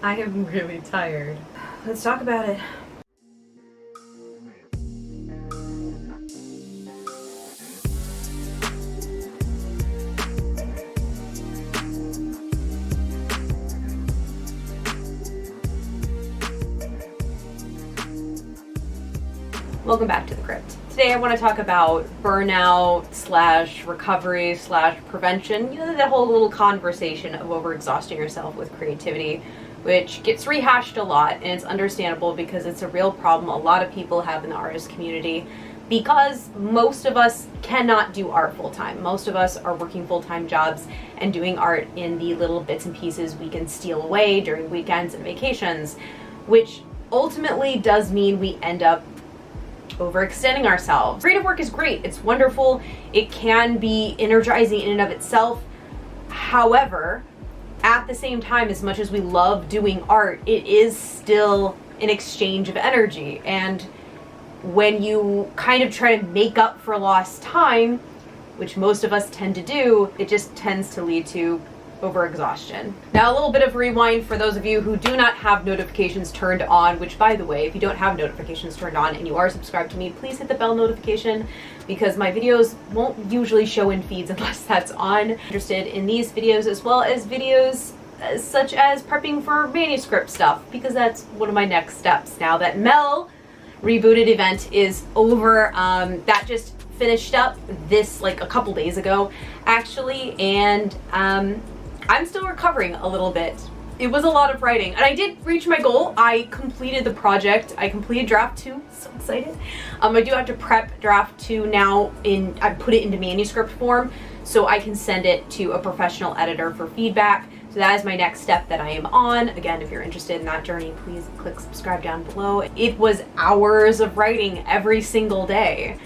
I am really tired. Let's talk about it. Welcome back to the crypt. Today I want to talk about burnout slash recovery slash prevention. You know, that whole little conversation of overexhausting yourself with creativity, which gets rehashed a lot, and it's understandable because it's a real problem a lot of people have in the artist community, because most of us cannot do art full-time. Most of us are working full-time jobs and doing art in the little bits and pieces we can steal away during weekends and vacations, which ultimately does mean we end up overextending ourselves. Creative work is great. It's wonderful. It can be energizing in and of itself. However, at the same time, as much as we love doing art, it is still an exchange of energy. And when you kind of try to make up for lost time, which most of us tend to do, it just tends to lead to overexhaustion. Now, a little bit of rewind for those of you who do not have notifications turned on, which, by the way, if you don't have notifications turned on and you are subscribed to me, please hit the bell notification, because my videos won't usually show in feeds unless that's on. I'm interested in these videos as well as videos such as prepping for manuscript stuff, because that's one of my next steps now that M.E.L Rebooted event is over. That just finished up this like a couple days ago actually, and I'm still recovering a little bit. It was a lot of writing, and I did reach my goal. I completed the project. I completed draft 2. So excited. I do have to prep draft 2 now. I put it into manuscript form so I can send it to a professional editor for feedback. So that is my next step that I am on. Again, if you're interested in that journey, please click subscribe down below. It was hours of writing every single day.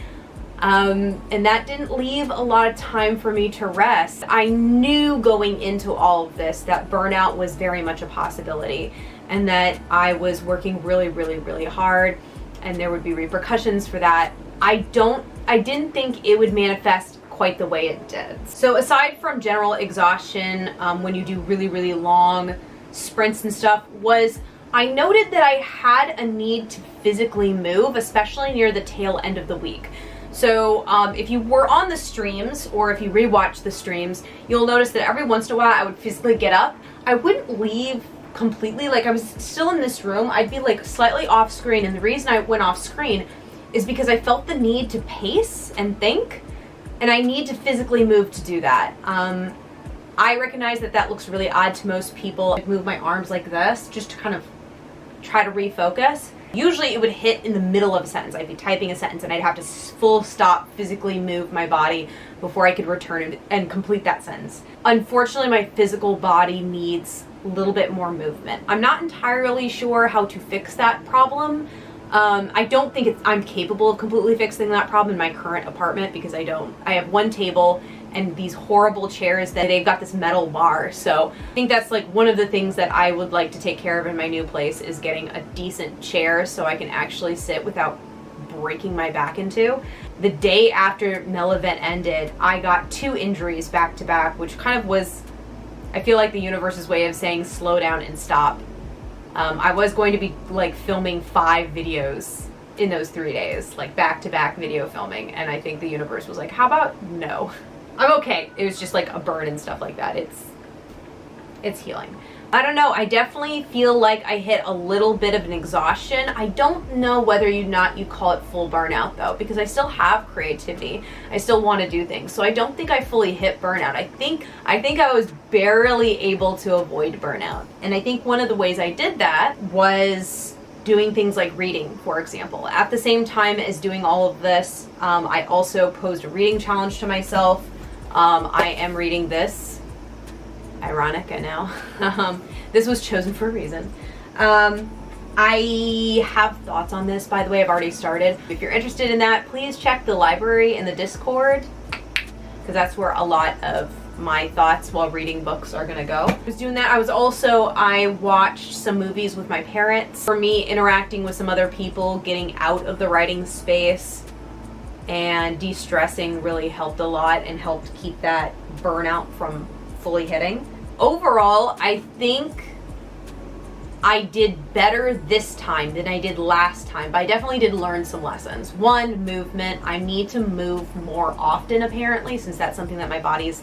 And that didn't leave a lot of time for me to rest. I knew going into all of this that burnout was very much a possibility, and that I was working really, really, really hard, and there would be repercussions for that. I didn't think it would manifest quite the way it did. So aside from general exhaustion, when you do really, really long sprints and stuff, I noted that I had a need to physically move, especially near the tail end of the week. So if you were on the streams, or if you rewatch the streams, you'll notice that every once in a while I would physically get up. I wouldn't leave completely, like I was still in this room. I'd be like slightly off screen, and the reason I went off screen is because I felt the need to pace and think, and I need to physically move to do that. I recognize that that looks really odd to most people. I'd move my arms like this just to kind of try to refocus. Usually it would hit in the middle of a sentence. I'd be typing a sentence and I'd have to full stop, physically move my body before I could return and complete that sentence. Unfortunately, my physical body needs a little bit more movement. I'm not entirely sure how to fix that problem. I don't think I'm capable of completely fixing that problem in my current apartment, because I have one table and these horrible chairs that they've got this metal bar. So I think that's like one of the things that I would like to take care of in my new place, is getting a decent chair so I can actually sit without breaking my back into. The day after M.E.L event ended, I got 2 injuries back to back, which kind of was, I feel like, the universe's way of saying slow down and stop. I was going to be like filming 5 videos in those 3 days, like back-to-back video filming, and I think the universe was like, how about no? I'm okay. It was just like a burn and stuff like that. It's healing. I don't know. I definitely feel like I hit a little bit of an exhaustion. I don't know whether you call it full burnout though, because I still have creativity. I still want to do things. So I don't think I fully hit burnout. I think I was barely able to avoid burnout. And I think one of the ways I did that was doing things like reading, for example. At the same time as doing all of this, I also posed a reading challenge to myself. I am reading this. Ironic, I know. This was chosen for a reason. I have thoughts on this, by the way. I've already started. If you're interested in that, please check the library in the Discord, because that's where a lot of my thoughts while reading books are gonna go. I was doing that. I watched some movies with my parents. For me, interacting with some other people, getting out of the writing space, and de-stressing really helped a lot and helped keep that burnout from fully hitting. Overall, I think I did better this time than I did last time, but I definitely did learn some lessons. One, movement. I need to move more often, apparently, since that's something that my body's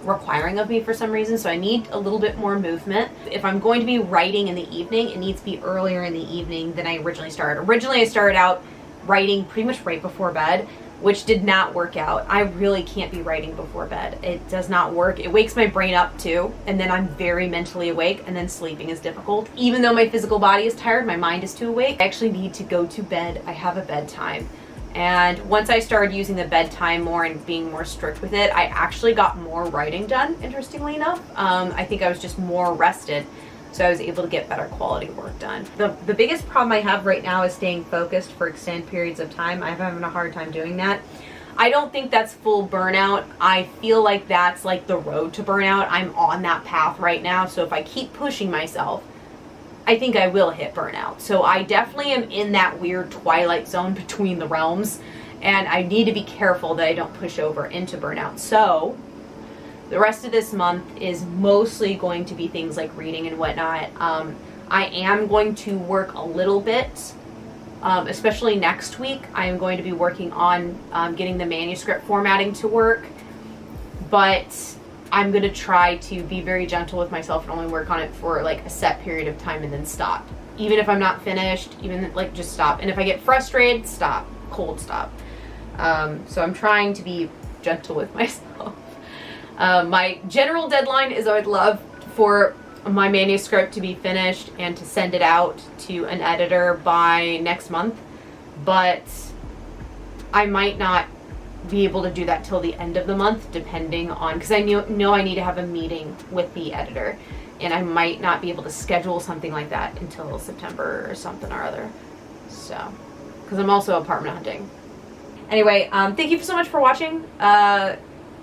requiring of me for some reason. So I need a little bit more movement. If I'm going to be writing in the evening, it needs to be earlier in the evening than I originally started. Originally, I started out writing pretty much right before bed, which did not work out. I really can't be writing before bed. It does not work. It wakes my brain up too, and then I'm very mentally awake, and then sleeping is difficult. Even though my physical body is tired, my mind is too awake. I actually need to go to bed. I have a bedtime. And once I started using the bedtime more and being more strict with it, I actually got more writing done, interestingly enough. I think I was just more rested, so I was able to get better quality work done. The biggest problem I have right now is staying focused for extended periods of time. I'm having a hard time doing that. I don't think that's full burnout. I feel like that's like the road to burnout. I'm on that path right now, so if I keep pushing myself, I think I will hit burnout. So I definitely am in that weird twilight zone between the realms, and I need to be careful that I don't push over into burnout. So the rest of this month is mostly going to be things like reading and whatnot. I am going to work a little bit, especially next week. I am going to be working on getting the manuscript formatting to work, but I'm going to try to be very gentle with myself and only work on it for like a set period of time and then stop. Even if I'm not finished, even like just stop. And if I get frustrated, stop, cold stop. So I'm trying to be gentle with myself. My general deadline is I would love for my manuscript to be finished and to send it out to an editor by next month, but I might not be able to do that till the end of the month, depending on, because I know I need to have a meeting with the editor, and I might not be able to schedule something like that until September or something or other. So, because I'm also apartment hunting. Anyway, thank you so much for watching.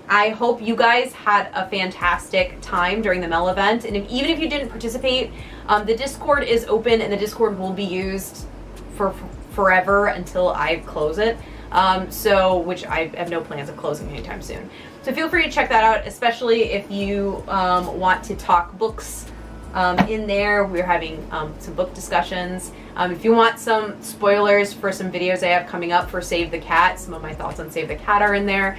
I hope you guys had a fantastic time during the M.E.L event, and even if you didn't participate, the Discord is open, and the Discord will be used for forever until I close it. Which I have no plans of closing anytime soon. So feel free to check that out, especially if you want to talk books in there. We're having some book discussions. If you want some spoilers for some videos I have coming up for Save the Cat, some of my thoughts on Save the Cat are in there.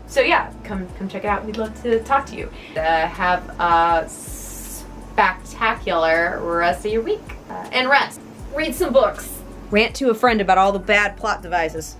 So yeah, come check it out. We'd love to talk to you. Have a spectacular rest of your week. And rest. Read some books. Rant to a friend about all the bad plot devices.